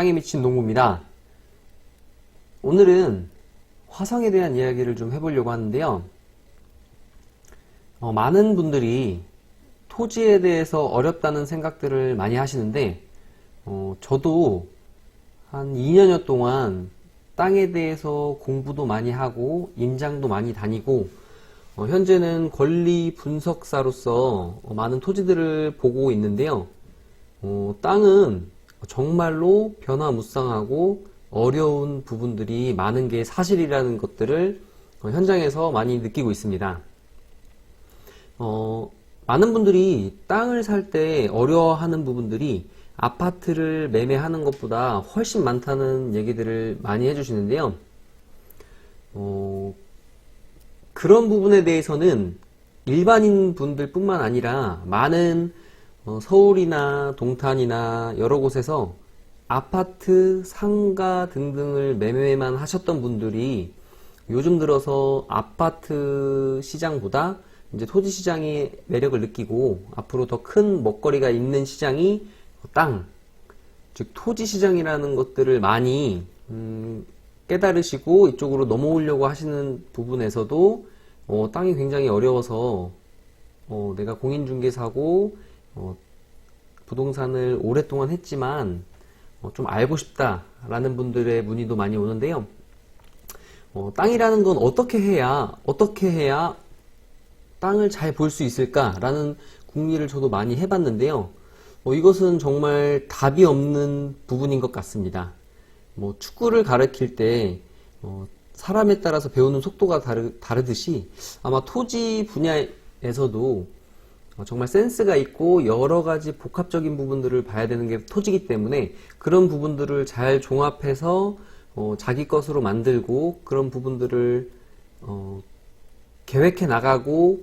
땅에 미친 농부입니다. 오늘은 화성에 대한 이야기를 좀 해보려고 하는데요. 많은 분들이 토지에 대해서 어렵다는 생각들을 많이 하시는데 저도 한 2년여 동안 땅에 대해서 공부도 많이 하고 임장도 많이 다니고 현재는 권리 분석사로서 많은 토지들을 보고 있는데요. 땅은 정말로 변화무쌍하고 어려운 부분들이 많은 게 사실이라는 것들을 현장에서 많이 느끼고 있습니다. 많은 분들이 땅을 살 때 어려워하는 부분들이 아파트를 매매하는 것보다 훨씬 많다는 얘기들을 많이 해주시는데요. 그런 부분에 대해서는 일반인 분들 뿐만 아니라 많은 서울이나 동탄이나 여러 곳에서 아파트, 상가 등등을 매매만 하셨던 분들이 요즘 들어서 아파트 시장보다 이제 토지 시장의 매력을 느끼고 앞으로 더 큰 먹거리가 있는 시장이 땅, 즉 토지 시장이라는 것들을 많이 깨달으시고 이쪽으로 넘어오려고 하시는 부분에서도 땅이 굉장히 어려워서 내가 공인중개사고 부동산을 오랫동안 했지만 좀 알고 싶다 라는 분들의 문의도 많이 오는데요. 땅이라는 건 어떻게 해야 땅을 잘 볼 수 있을까 라는 궁리를 저도 많이 해봤는데요. 이것은 정말 답이 없는 부분인 것 같습니다. 축구를 가르칠 때 사람에 따라서 배우는 속도가 다르듯이 아마 토지 분야에서도 정말 센스가 있고 여러 가지 복합적인 부분들을 봐야 되는 게 토지이기 때문에 그런 부분들을 잘 종합해서 자기 것으로 만들고 그런 부분들을 계획해 나가고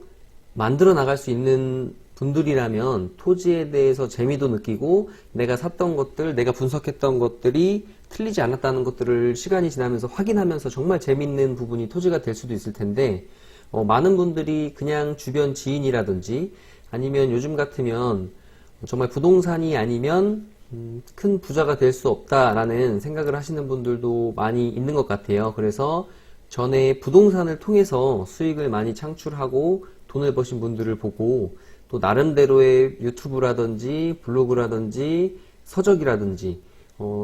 만들어 나갈 수 있는 분들이라면 토지에 대해서 재미도 느끼고 내가 샀던 것들, 내가 분석했던 것들이 틀리지 않았다는 것들을 시간이 지나면서 확인하면서 정말 재밌는 부분이 토지가 될 수도 있을 텐데 많은 분들이 그냥 주변 지인이라든지 아니면 요즘 같으면 정말 부동산이 아니면 큰 부자가 될 수 없다라는 생각을 하시는 분들도 많이 있는 것 같아요. 그래서 전에 부동산을 통해서 수익을 많이 창출하고 돈을 버신 분들을 보고 또 나름대로의 유튜브라든지 블로그라든지 서적이라든지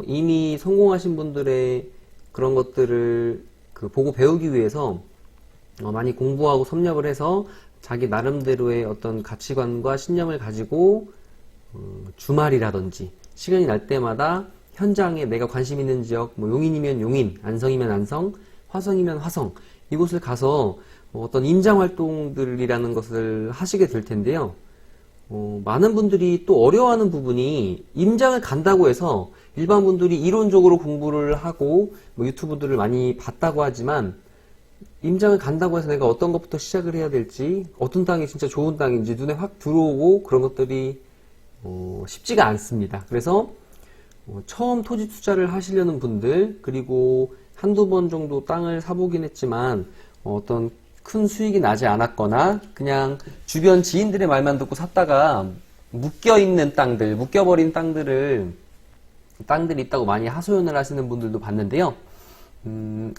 이미 성공하신 분들의 그런 것들을 보고 배우기 위해서 많이 공부하고 섭렵을 해서 자기 나름대로의 어떤 가치관과 신념을 가지고 주말이라든지 시간이 날 때마다 현장에 내가 관심 있는 지역, 용인이면 용인, 안성이면 안성, 화성이면 화성 이곳을 가서 어떤 임장 활동들이라는 것을 하시게 될 텐데요. 많은 분들이 또 어려워하는 부분이 임장을 간다고 해서 일반 분들이 이론적으로 공부를 하고 유튜브들을 많이 봤다고 하지만 임장을 간다고 해서 내가 어떤 것부터 시작을 해야 될지 어떤 땅이 진짜 좋은 땅인지 눈에 확 들어오고 그런 것들이 쉽지가 않습니다. 그래서 처음 토지 투자를 하시려는 분들 그리고 한두 번 정도 땅을 사보긴 했지만 어떤 큰 수익이 나지 않았거나 그냥 주변 지인들의 말만 듣고 샀다가 묶여있는 땅들, 묶여버린 땅들이 있다고 많이 하소연을 하시는 분들도 봤는데요.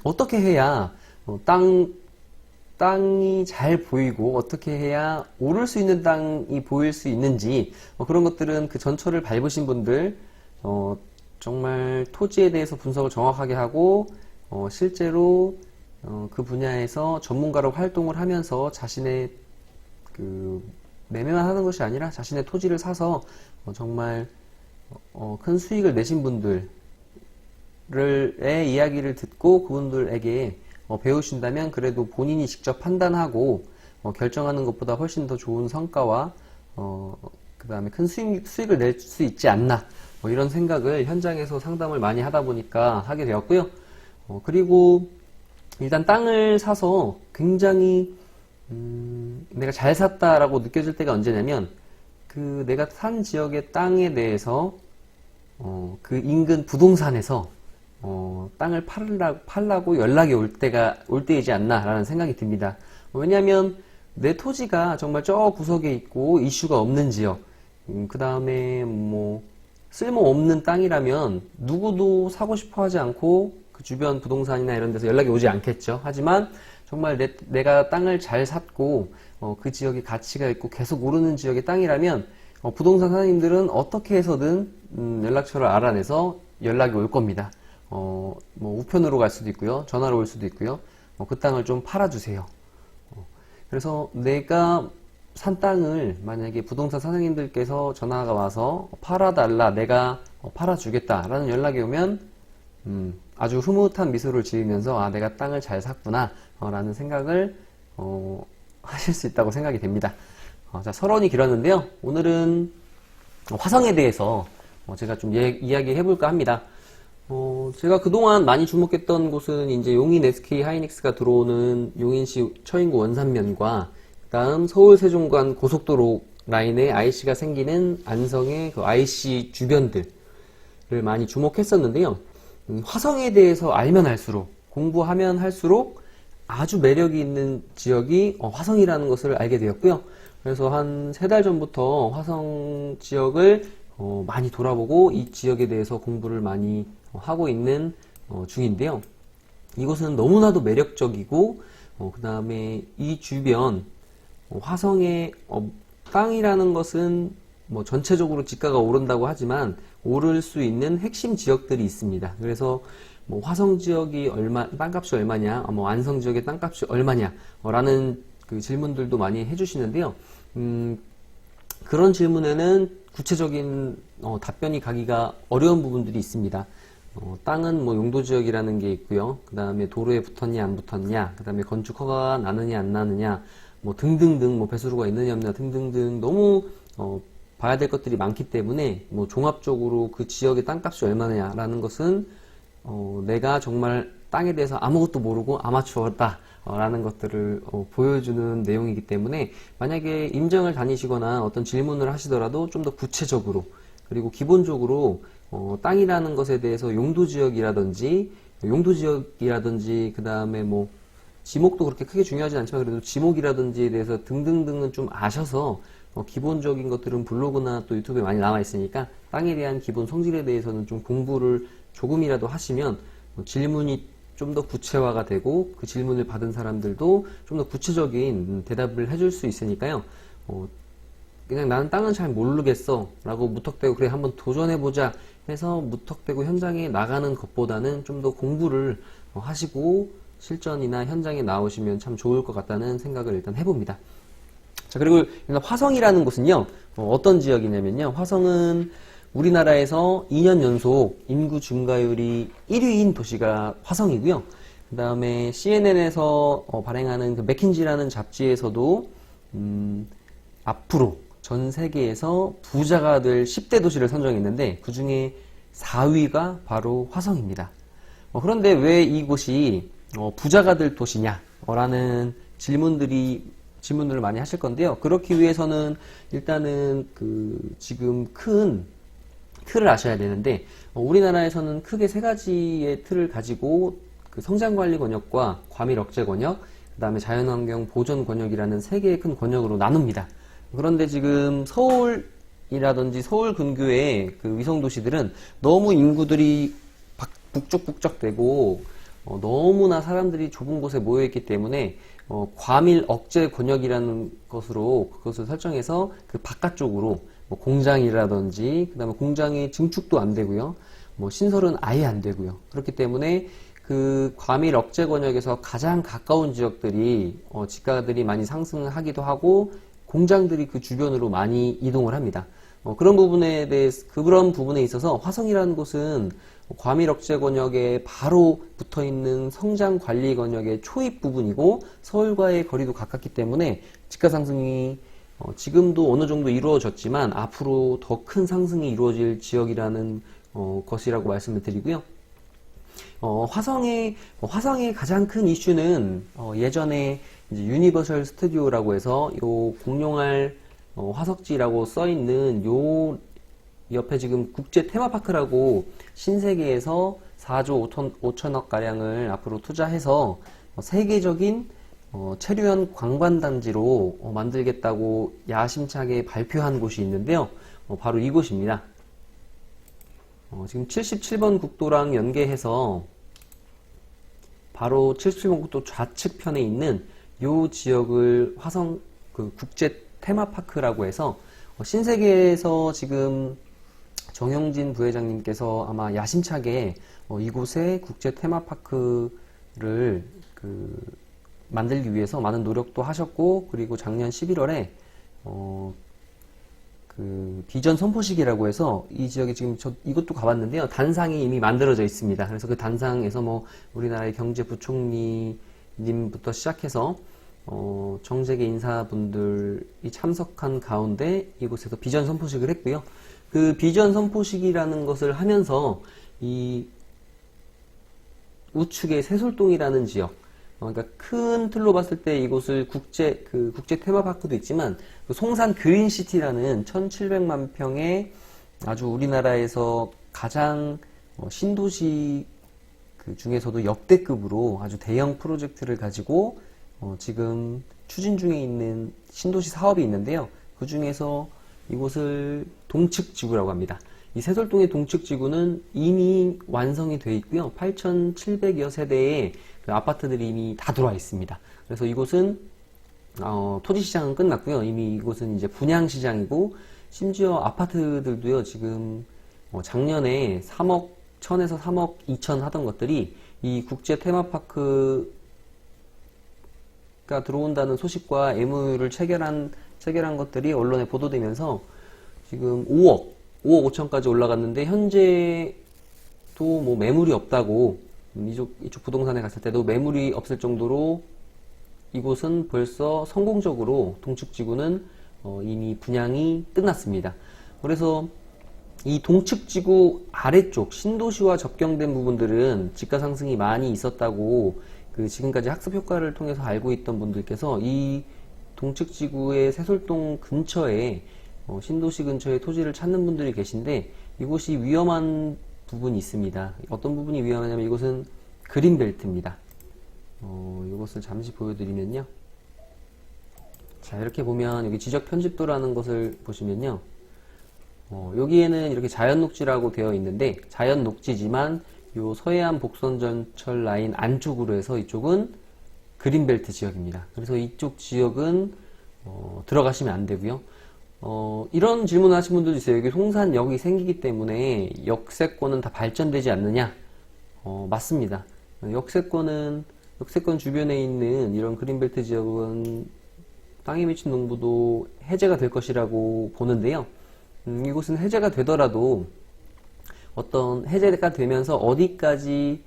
어떻게 해야 땅이 잘 보이고 어떻게 해야 오를 수 있는 땅이 보일 수 있는지 그런 것들은 그 전철을 밟으신 분들 정말 토지에 대해서 분석을 정확하게 하고 실제로 그 분야에서 전문가로 활동을 하면서 자신의 매매만 하는 것이 아니라 자신의 토지를 사서 정말 큰 수익을 내신 분들의 이야기를 듣고 그분들에게 배우신다면 그래도 본인이 직접 판단하고 결정하는 것보다 훨씬 더 좋은 성과와 그 다음에 큰 수익을 낼 수 있지 않나 이런 생각을 현장에서 상담을 많이 하다 보니까 하게 되었고요. 그리고 일단 땅을 사서 굉장히 내가 잘 샀다라고 느껴질 때가 언제냐면 내가 산 지역의 땅에 대해서 그 인근 부동산에서 땅을 팔라고 연락이 올 때이지 않나라는 생각이 듭니다. 왜냐하면 내 토지가 정말 저 구석에 있고 이슈가 없는 지역, 그 다음에 쓸모없는 땅이라면 누구도 사고 싶어 하지 않고 그 주변 부동산이나 이런 데서 연락이 오지 않겠죠. 하지만 정말 내가 땅을 잘 샀고 그 지역이 가치가 있고 계속 오르는 지역의 땅이라면 부동산 사장님들은 어떻게 해서든 연락처를 알아내서 연락이 올 겁니다. 뭐 우편으로 갈 수도 있고요. 전화로 올 수도 있고요. 그 땅을 좀 팔아주세요. 그래서 내가 산 땅을 만약에 부동산 사장님들께서 전화가 와서 팔아달라, 내가 팔아주겠다 라는 연락이 오면 아주 흐뭇한 미소를 지으면서 아, 내가 땅을 잘 샀구나 라는 생각을 하실 수 있다고 생각이 됩니다. 자, 서론이 길었는데요. 오늘은 화성에 대해서 제가 좀 이야기해 볼까 합니다. 제가 그동안 많이 주목했던 곳은 이제 용인 SK 하이닉스가 들어오는 용인시 처인구 원산면과 그다음 서울 세종간 고속도로 라인에 IC가 생기는 안성의 그 IC 주변들을 많이 주목했었는데요. 화성에 대해서 알면 알수록, 공부하면 할수록 아주 매력이 있는 지역이 화성이라는 것을 알게 되었고요. 그래서 한 3달 전부터 화성 지역을 많이 돌아보고 이 지역에 대해서 공부를 많이 하고 있는 중인데요. 이곳은 너무나도 매력적이고 그 다음에 이 주변 화성의 땅이라는 것은 뭐 전체적으로 지가가 오른다고 하지만 오를 수 있는 핵심 지역들이 있습니다. 그래서 뭐 화성 지역이 땅값이 얼마냐, 뭐 안성 지역의 땅값이 얼마냐 라는 그 질문들도 많이 해주시는데요. 그런 질문에는 구체적인 답변이 가기가 어려운 부분들이 있습니다. 땅은 뭐 용도지역이라는 게 있고요. 그 다음에 도로에 붙었냐 안 붙었냐, 그 다음에 건축 허가가 나느냐 안 나느냐, 뭐 등등등, 뭐 배수로가 있느냐 없느냐 등등등 너무 봐야 될 것들이 많기 때문에 뭐 종합적으로 그 지역의 땅값이 얼마냐라는 것은 내가 정말 땅에 대해서 아무것도 모르고 아마추어다 라는 것들을 보여주는 내용이기 때문에 만약에 임장을 다니시거나 어떤 질문을 하시더라도 좀 더 구체적으로, 그리고 기본적으로 땅이라는 것에 대해서 용도지역이라든지 그 다음에 뭐 지목도 그렇게 크게 중요하진 않지만 그래도 지목이라든지에 대해서 등등등은 좀 아셔서 기본적인 것들은 블로그나 또 유튜브에 많이 나와 있으니까 땅에 대한 기본 성질에 대해서는 좀 공부를 조금이라도 하시면 질문이 좀 더 구체화가 되고 그 질문을 받은 사람들도 좀 더 구체적인 대답을 해줄 수 있으니까요. 그냥 나는 땅은 잘 모르겠어 라고 무턱대고 그래 한번 도전해보자 해서 무턱대고 현장에 나가는 것보다는 좀 더 공부를 하시고 실전이나 현장에 나오시면 참 좋을 것 같다는 생각을 일단 해봅니다. 자, 그리고 일단 화성이라는 곳은요, 어떤 지역이냐면요, 화성은 우리나라에서 2년 연속 인구 증가율이 1위인 도시가 화성이고요. 그 다음에 CNN에서 발행하는 그 맥킨지라는 잡지에서도 앞으로 전 세계에서 부자가 될 10대 도시를 선정했는데 그 중에 4위가 바로 화성입니다. 그런데 왜 이곳이 부자가 될 도시냐 라는 질문들을 많이 하실 건데요. 그렇기 위해서는 일단은 지금 큰 틀을 아셔야 되는데, 우리나라에서는 크게 3가지의 틀을 가지고 그 성장관리 권역과 과밀 억제 권역, 그 다음에 자연환경 보존 권역이라는 3개의 큰 권역으로 나눕니다. 그런데 지금 서울이라든지 서울 근교의 그 위성도시들은 너무 인구들이 북적북적되고 너무나 사람들이 좁은 곳에 모여있기 때문에 과밀 억제 권역이라는 것으로 그것을 설정해서 그 바깥쪽으로 뭐 공장이라든지 그 다음에 공장의 증축도 안 되고요, 뭐 신설은 아예 안 되고요. 그렇기 때문에 그 과밀 억제 권역에서 가장 가까운 지역들이 지가들이 많이 상승하기도 하고 공장들이 그 주변으로 많이 이동을 합니다. 그런 부분에 있어서 화성이라는 곳은 과밀 억제 권역에 바로 붙어 있는 성장 관리 권역의 초입 부분이고 서울과의 거리도 가깝기 때문에 지가 상승이 지금도 어느 정도 이루어졌지만 앞으로 더 큰 상승이 이루어질 지역이라는 것이라고 말씀을 드리고요. 화성의 가장 큰 이슈는 예전에 이제 유니버설 스튜디오라고 해서 요 공룡알 화석지라고 써 있는 요 옆에 지금 국제 테마파크라고 신세계에서 4조 5천억 가량을 앞으로 투자해서 세계적인 체류형 관광단지로 만들겠다고 야심차게 발표한 곳이 있는데요. 바로 이곳입니다. 지금 77번 국도랑 연계해서 바로 77번 국도 좌측편에 있는 이 지역을 화성 국제 테마파크라고 해서 신세계에서 지금 정영진 부회장님께서 아마 야심차게 이곳에 국제 테마파크를 만들기 위해서 많은 노력도 하셨고, 그리고 작년 11월에 비전 선포식이라고 해서 이 지역에 지금 이것도 가봤는데요. 단상이 이미 만들어져 있습니다. 그래서 그 단상에서 뭐 우리나라의 경제부총리님부터 시작해서 정재계 인사분들이 참석한 가운데 이곳에서 비전 선포식을 했고요. 그 비전 선포식이라는 것을 하면서 이 우측의 새솔동이라는 지역, 그러니까 큰 틀로 봤을 때 이곳을 국제 테마파크도 있지만 송산 그린시티라는 1700만 평의 아주 우리나라에서 가장 신도시 중에서도 역대급으로 아주 대형 프로젝트를 가지고 지금 추진 중에 있는 신도시 사업이 있는데요. 그 중에서 이곳을 동측지구라고 합니다. 이 새솔동의 동측지구는 이미 완성이 되어 있고요. 8,700여 세대의 아파트들이 이미 다 들어와 있습니다. 그래서 이곳은 토지시장은 끝났고요. 이미 이곳은 이제 분양시장이고, 심지어 아파트들도요, 지금 작년에 3억 1000에서 3억 2천 하던 것들이 이 국제 테마파크가 들어온다는 소식과 MOU를 체결한 것들이 언론에 보도되면서 지금 5억 5천까지 올라갔는데, 현재도 뭐 매물이 없다고, 이쪽 부동산에 갔을 때도 매물이 없을 정도로 이곳은 벌써 성공적으로 동측지구는 이미 분양이 끝났습니다. 그래서 이 동측지구 아래쪽 신도시와 접경된 부분들은 집가 상승이 많이 있었다고 지금까지 학습 효과를 통해서 알고 있던 분들께서 이 동측지구의 새솔동 근처에 신도시 근처에 토지를 찾는 분들이 계신데, 이곳이 위험한 부분이 있습니다. 어떤 부분이 위험하냐면 이곳은 그린벨트입니다. 이것을 잠시 보여드리면요. 자, 이렇게 보면 여기 지적 편집도라는 것을 보시면요. 여기에는 이렇게 자연 녹지라고 되어 있는데, 자연 녹지지만 요 서해안 복선전철 라인 안쪽으로 해서 이쪽은 그린벨트 지역입니다. 그래서 이쪽 지역은 들어가시면 안 되고요. 이런 질문을 하신 분들도 있어요. 여기 송산역이 생기기 때문에 역세권은 다 발전되지 않느냐? 맞습니다. 역세권 주변에 있는 이런 그린벨트 지역은 땅에 미친 농부도 해제가 될 것이라고 보는데요. 이곳은 해제가 되더라도 어떤 해제가 되면서 어디까지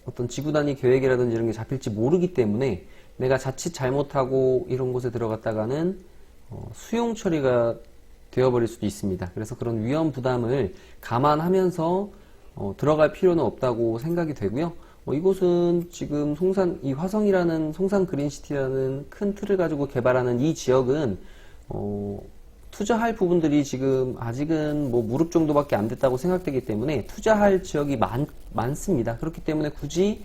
어떤 지구 단위 계획이라든지 이런 게 잡힐지 모르기 때문에 내가 자칫 잘못하고 이런 곳에 들어갔다가는 수용 처리가 되어버릴 수도 있습니다. 그래서 그런 위험 부담을 감안하면서 들어갈 필요는 없다고 생각이 되고요. 이곳은 지금 이 화성이라는 송산 그린시티라는 큰 틀을 가지고 개발하는 이 지역은 투자할 부분들이 지금 아직은 뭐 무릎 정도밖에 안 됐다고 생각되기 때문에 투자할 지역이 많습니다. 그렇기 때문에 굳이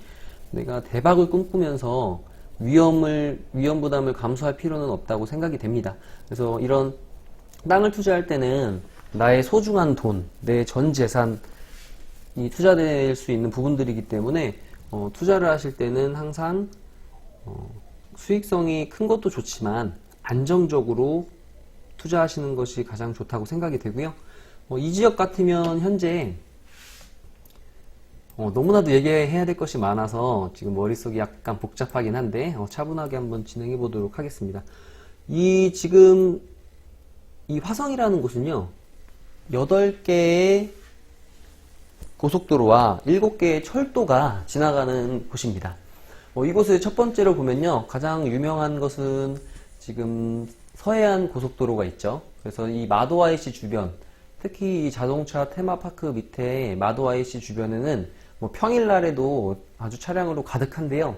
내가 대박을 꿈꾸면서 위험 부담을 감수할 필요는 없다고 생각이 됩니다. 그래서 이런 땅을 투자할 때는 나의 소중한 돈, 내 전 재산이 투자될 수 있는 부분들이기 때문에 투자를 하실 때는 항상 수익성이 큰 것도 좋지만 안정적으로 투자하시는 것이 가장 좋다고 생각이 되고요. 이 지역 같으면 현재 너무나도 얘기해야 될 것이 많아서 지금 머릿속이 약간 복잡하긴 한데 차분하게 한번 진행해 보도록 하겠습니다. 지금 이 화성이라는 곳은요, 8개의 고속도로와 7개의 철도가 지나가는 곳입니다. 이곳을 첫 번째로 보면요, 가장 유명한 것은 지금 서해안 고속도로가 있죠. 그래서 이 마도 IC 주변, 특히 이 자동차 테마파크 밑에 마도 IC 주변에는 뭐 평일날에도 아주 차량으로 가득한데요.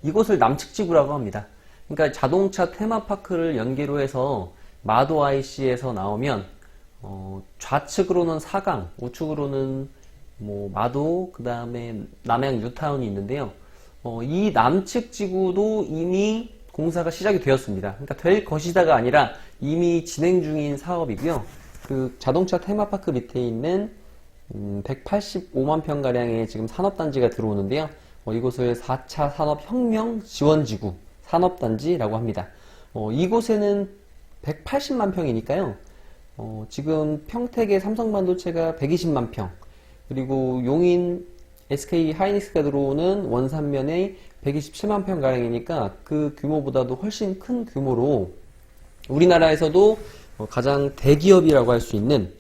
이곳을 남측지구라고 합니다. 그러니까 자동차 테마파크를 연계로 해서 마도 IC에서 나오면 좌측으로는 사강, 우측으로는 뭐 마도, 그 다음에 남양 뉴타운이 있는데요. 이 남측 지구도 이미 공사가 시작이 되었습니다. 그러니까 될 것이다가 아니라 이미 진행 중인 사업이고요. 그 자동차 테마파크 밑에 있는 185만 평가량의 지금 산업단지가 들어오는데요. 이곳을 4차 산업혁명 지원지구 산업단지라고 합니다. 이곳에는 180만 평이니까요. 지금 평택의 삼성반도체가 120만 평, 그리고 용인 SK 하이닉스가 들어오는 원산면에 127만 평가량이니까 그 규모보다도 훨씬 큰 규모로 우리나라에서도 가장 대기업이라고 할 수 있는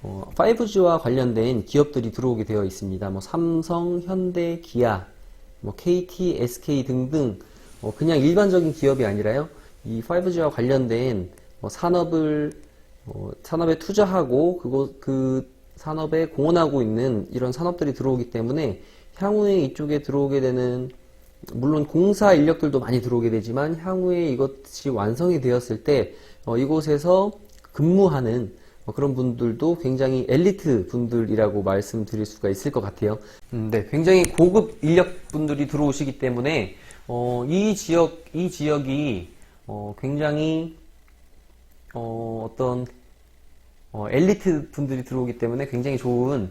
5G와 관련된 기업들이 들어오게 되어 있습니다. 뭐 삼성, 현대, 기아, 뭐 KT, SK 등등 그냥 일반적인 기업이 아니라요. 이 5G와 관련된 산업에 투자하고 그 산업에 공헌하고 있는 이런 산업들이 들어오기 때문에 향후에 이쪽에 들어오게 되는, 물론 공사 인력들도 많이 들어오게 되지만 향후에 이것이 완성이 되었을 때 이곳에서 근무하는 그런 분들도 굉장히 엘리트 분들이라고 말씀드릴 수가 있을 것 같아요. 네, 굉장히 고급 인력 분들이 들어오시기 때문에 이 지역이 굉장히 어떤 엘리트 분들이 들어오기 때문에 굉장히 좋은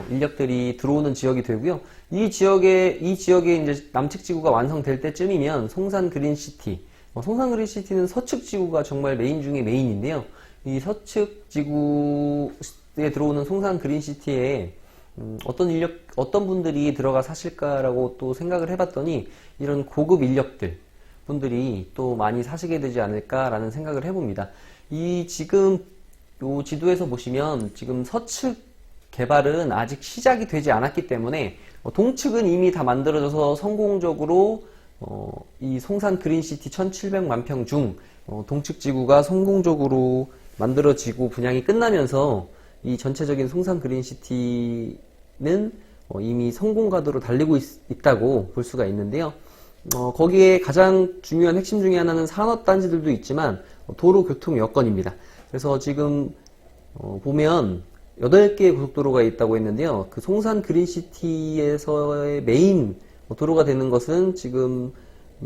인력들이 들어오는 지역이 되고요. 이 지역에 이제 남측 지구가 완성될 때쯤이면 송산 그린시티, 송산 그린시티는 서측 지구가 정말 메인 중에 메인인데요. 이 서측 지구에 들어오는 송산 그린시티에 어떤 분들이 들어가 사실까라고 또 생각을 해봤더니 이런 고급 인력들 분들이 또 많이 사시게 되지 않을까라는 생각을 해봅니다. 지금 요 지도에서 보시면 지금 서측 개발은 아직 시작이 되지 않았기 때문에 동측은 이미 다 만들어져서 성공적으로 이 송산 그린시티 1700만 평 중 동측 지구가 성공적으로 만들어지고 분양이 끝나면서 이 전체적인 송산 그린시티는 이미 성공 가도로 달리고 있다고 볼 수가 있는데요. 거기에 가장 중요한 핵심 중에 하나는 산업단지들도 있지만 도로 교통 여건입니다. 그래서 지금 보면 8개의 고속도로가 있다고 했는데요. 그 송산 그린시티에서의 메인 도로가 되는 것은 지금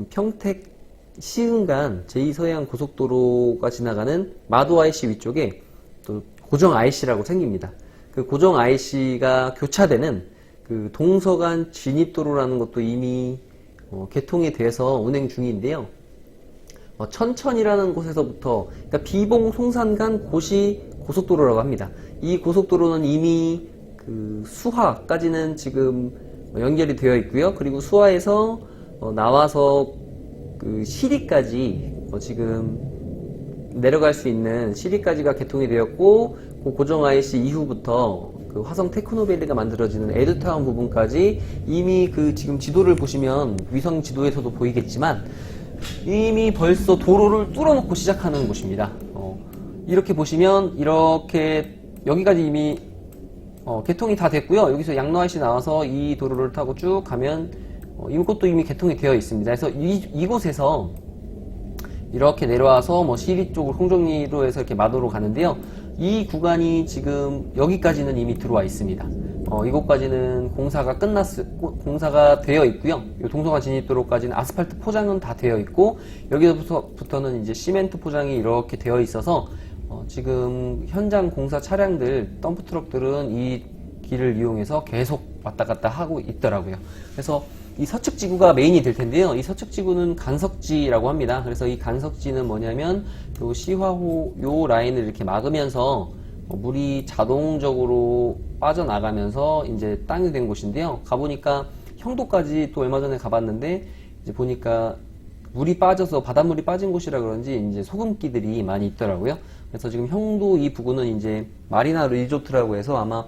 평택 시흥간 제2서해안 고속도로가 지나가는 마도 IC 위쪽에 또 고정 IC라고 생깁니다. 그 고정 IC가 교차되는 그 동서간 진입도로라는 것도 이미 개통이 돼서 운행 중인데요. 천천이라는 곳에서부터, 그러니까 비봉 송산간 고시 고속도로라고 합니다. 이 고속도로는 이미 그 수화까지는 지금 연결이 되어 있고요. 그리고 수화에서 나와서 그 시리까지 지금 내려갈 수 있는 시리까지가 개통이 되었고, 그 고정 IC 이후부터 그 화성 테크노밸리가 만들어지는 에듀타운 부분까지 이미 그 지금 지도를 보시면 위성 지도에서도 보이겠지만 이미 벌써 도로를 뚫어놓고 시작하는 곳입니다. 이렇게 보시면 이렇게 여기까지 이미 개통이 다 됐고요. 여기서 양로 IC 나와서 이 도로를 타고 쭉 가면 이것도 이미 개통이 되어 있습니다. 그래서 이곳에서 이렇게 내려와서 뭐 시리 쪽으로 홍정리로해서 이렇게 마도로 가는데요. 이 구간이 지금 여기까지는 이미 들어와 있습니다. 이곳까지는 공사가 되어 있고요. 이 동서간 진입도로까지는 아스팔트 포장은 다 되어 있고, 여기서부터는 이제 시멘트 포장이 이렇게 되어 있어서 지금 현장 공사 차량들, 덤프트럭들은 이 길을 이용해서 계속 왔다 갔다 하고 있더라고요. 그래서 이 서측 지구가 메인이 될 텐데요. 이 서측 지구는 간석지라고 합니다. 그래서 이 간석지는 뭐냐면 요 시화호 요 라인을 이렇게 막으면서 물이 자동적으로 빠져나가면서 이제 땅이 된 곳인데요. 가보니까 형도까지 또 얼마 전에 가봤는데 이제 보니까 물이 빠져서 바닷물이 빠진 곳이라 그런지 이제 소금기들이 많이 있더라고요. 그래서 지금 형도 이 부근은 이제 마리나 리조트라고 해서 아마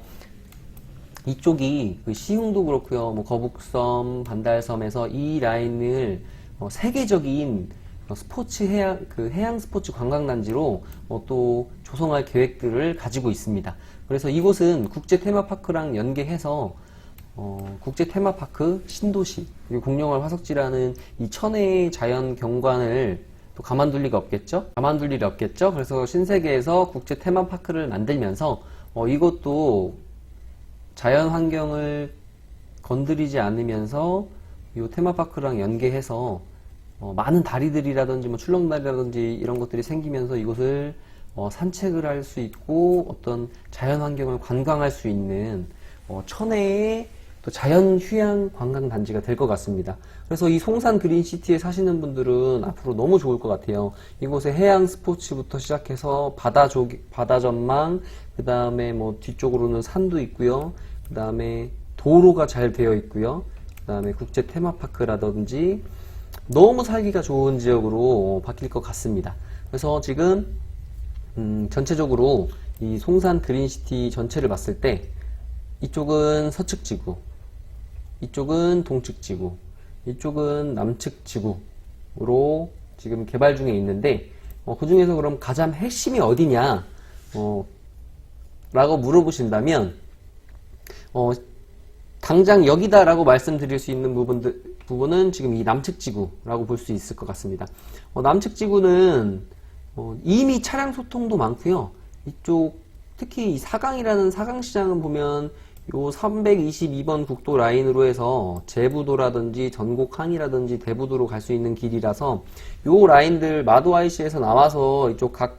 이쪽이 그 시흥도 그렇고요, 뭐 거북섬, 반달섬에서 이 라인을 세계적인 스포츠 해양 스포츠 관광단지로 또 조성할 계획들을 가지고 있습니다. 그래서 이곳은 국제 테마파크랑 연계해서 국제 테마파크, 신도시, 그리고 공룡월 화석지라는 이 천혜의 자연 경관을 또 가만둘 리가 없겠죠? 가만둘 일이 없겠죠? 그래서 신세계에서 국제 테마파크를 만들면서 이것도 자연 환경을 건드리지 않으면서 이 테마파크랑 연계해서 많은 다리들이라든지 뭐 출렁다리라든지 이런 것들이 생기면서 이곳을 산책을 할 수 있고 어떤 자연 환경을 관광할 수 있는 천혜의 또 자연 휴양 관광 단지가 될 것 같습니다. 그래서 이 송산 그린시티에 사시는 분들은 앞으로 너무 좋을 것 같아요. 이곳에 해양 스포츠부터 시작해서 바다 전망, 그 다음에 뭐 뒤쪽으로는 산도 있고요. 그 다음에 도로가 잘 되어 있고요. 그 다음에 국제 테마파크라든지 너무 살기가 좋은 지역으로 바뀔 것 같습니다. 그래서 지금 전체적으로 이 송산 그린시티 전체를 봤을 때 이쪽은 서측 지구, 이쪽은 동측 지구, 이쪽은 남측 지구로 지금 개발 중에 있는데 그 중에서 그럼 가장 핵심이 어디냐 라고 물어보신다면 당장 여기다라고 말씀드릴 수 있는 부분은 지금 이 남측 지구라고 볼 수 있을 것 같습니다. 남측 지구는 이미 차량 소통도 많고요. 이쪽 특히 이 사강이라는 사강시장은 보면 요 322번 국도 라인으로 해서 제부도라든지 전곡항이라든지 대부도로 갈 수 있는 길이라서 요 라인들 마도 IC에서 나와서 이쪽 각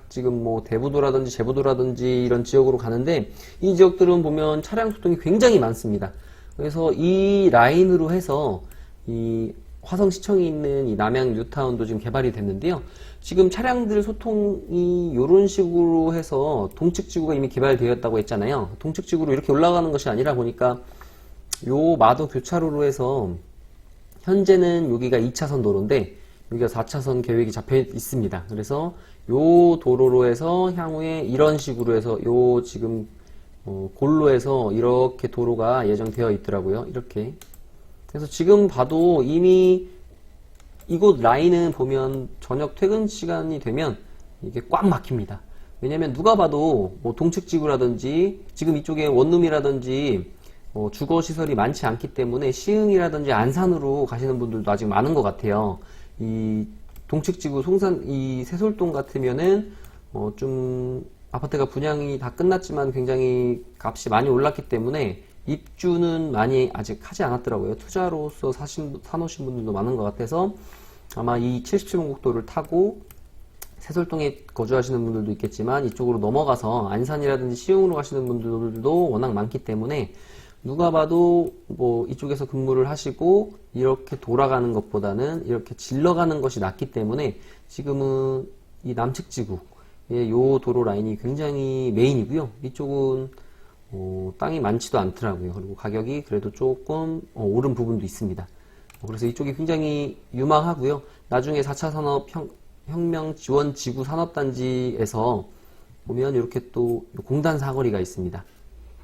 지금 뭐 대부도라든지 제부도라든지 이런 지역으로 가는데 이 지역들은 보면 차량 소통이 굉장히 많습니다. 그래서 이 라인으로 해서 이 화성시청이 있는 이 남양 뉴타운도 지금 개발이 됐는데요. 지금 차량들 소통이 이런 식으로 해서 동측지구가 이미 개발되었다고 했잖아요. 동측지구로 이렇게 올라가는 것이 아니라 보니까 요 마도 교차로로 해서 현재는 여기가 2차선 도로인데 여기가 4차선 계획이 잡혀 있습니다. 그래서 요 도로로 해서 향후에 이런 식으로 해서 요 지금 골로 해서 이렇게 도로가 예정되어 있더라고요. 이렇게. 그래서 지금 봐도 이미 이곳 라인은 보면 저녁 퇴근 시간이 되면 이게 꽉 막힙니다. 왜냐면 누가 봐도 뭐 동측지구라든지 지금 이쪽에 원룸이라든지 주거시설이 많지 않기 때문에 시흥이라든지 안산으로 가시는 분들도 아직 많은 것 같아요. 이 동측지구 송산 이 새솔동 같으면은 좀 아파트가 분양이 다 끝났지만 굉장히 값이 많이 올랐기 때문에 입주는 많이 아직 하지 않았더라고요. 투자로서 사놓으신 분들도 많은 것 같아서 아마 이 77번 국도를 타고 새솔동에 거주하시는 분들도 있겠지만 이쪽으로 넘어가서 안산이라든지 시흥으로 가시는 분들도 워낙 많기 때문에 누가 봐도 뭐 이쪽에서 근무를 하시고 이렇게 돌아가는 것보다는 이렇게 질러가는 것이 낫기 때문에 지금은 이 남측 지구의 요 도로 라인이 굉장히 메인이고요. 이쪽은 땅이 많지도 않더라고요. 그리고 가격이 그래도 조금 오른 부분도 있습니다. 그래서 이쪽이 굉장히 유망하고요. 나중에 4차 산업 혁명 지원 지구 산업단지에서 보면 이렇게 또 공단 사거리가 있습니다.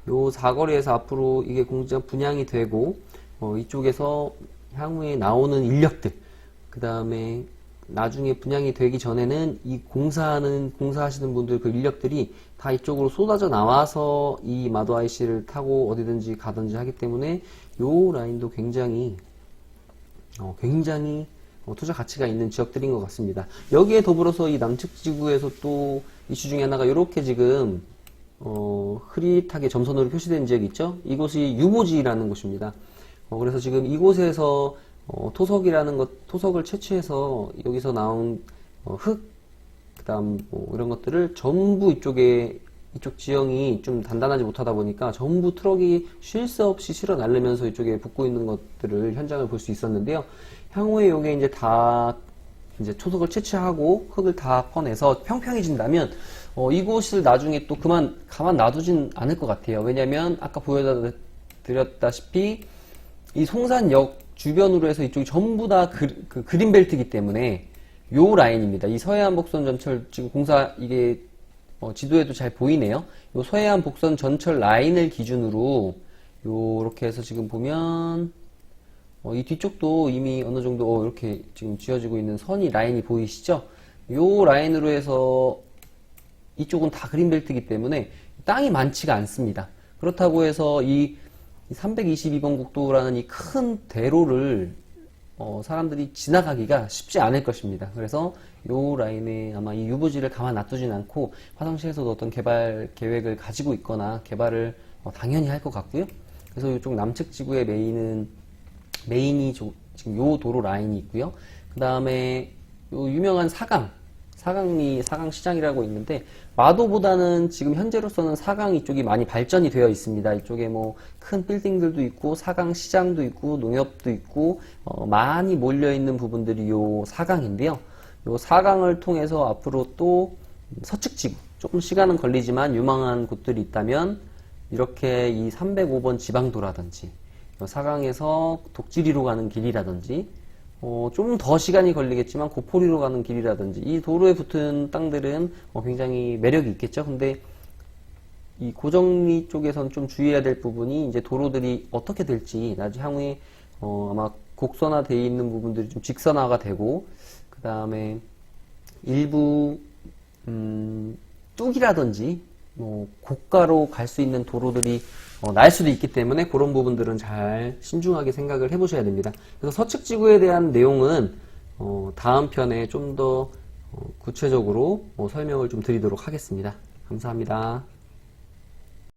요 사거리에서 앞으로 이게 공장 분양이 되고 이쪽에서 향후에 나오는 인력들, 그 다음에 나중에 분양이 되기 전에는 이 공사하시는 분들 그 인력들이 다 이쪽으로 쏟아져 나와서 이 마도 IC를 타고 어디든지 가든지 하기 때문에 요 라인도 굉장히 투자 가치가 있는 지역들인 것 같습니다. 여기에 더불어서 이 남측 지구에서 또 이슈 중에 하나가 이렇게 지금 흐릿하게 점선으로 표시된 지역이 있죠. 이곳이 유보지라는 곳입니다. 그래서 지금 이곳에서 토석을 채취해서 여기서 나온 흙, 그 다음 이런 것들을 전부 이쪽 지형이 좀 단단하지 못하다 보니까 전부 트럭이 쉴 새 없이 실어 날르면서 이쪽에 붙고 있는 것들을 현장을 볼 수 있었는데요. 향후에 요게 이제 토석을 채취하고 흙을 다 퍼내서 평평해진다면 이곳을 나중에 또 가만 놔두진 않을 것 같아요. 왜냐면 아까 보여드렸다시피 이 송산역 주변으로 해서 이쪽이 전부 다 그린벨트이기 때문에 요 라인입니다. 이 서해안 복선 전철 지금 공사 이게 지도에도 잘 보이네요. 요 서해안 복선 전철 라인을 기준으로 요렇게 해서 지금 보면 이 뒤쪽도 이미 어느 정도 이렇게 지금 지어지고 있는 라인이 보이시죠? 요 라인으로 해서 이쪽은 다 그린벨트이기 때문에 땅이 많지가 않습니다. 그렇다고 해서 이 322번 국도라는 이 큰 대로를 사람들이 지나가기가 쉽지 않을 것입니다. 그래서 요 라인에 아마 이 유보지를 가만 놔두진 않고 화성시에서도 어떤 개발 계획을 가지고 있거나 개발을 당연히 할 것 같고요. 그래서 이쪽 남측 지구의 메인이 지금 요 도로 라인이 있고요. 그 다음에 요 유명한 4강리 4강 시장이라고 있는데 마도보다는 지금 현재로서는 4강 이쪽이 많이 발전이 되어 있습니다. 이쪽에 뭐 큰 빌딩들도 있고 4강 시장도 있고 농협도 있고 많이 몰려 있는 부분들이 요 4강인데요. 요 4강을 통해서 앞으로 또 서측지구 조금 시간은 걸리지만 유망한 곳들이 있다면 이렇게 이 305번 지방도라든지 4강에서 독지리로 가는 길이라든지 좀 더 시간이 걸리겠지만 고포리로 가는 길이라든지 이 도로에 붙은 땅들은 굉장히 매력이 있겠죠. 근데 이 고정리 쪽에선 좀 주의해야 될 부분이 이제 도로들이 어떻게 될지 나중에 향후에 아마 곡선화되어 있는 부분들이 좀 직선화가 되고 그 다음에 일부 뚝이라든지 뭐 고가로 갈 수 있는 도로들이 날 수도 있기 때문에 그런 부분들은 잘 신중하게 생각을 해보셔야 됩니다. 그래서 서측지구에 대한 내용은 다음 편에 좀 더 구체적으로 설명을 좀 드리도록 하겠습니다. 감사합니다.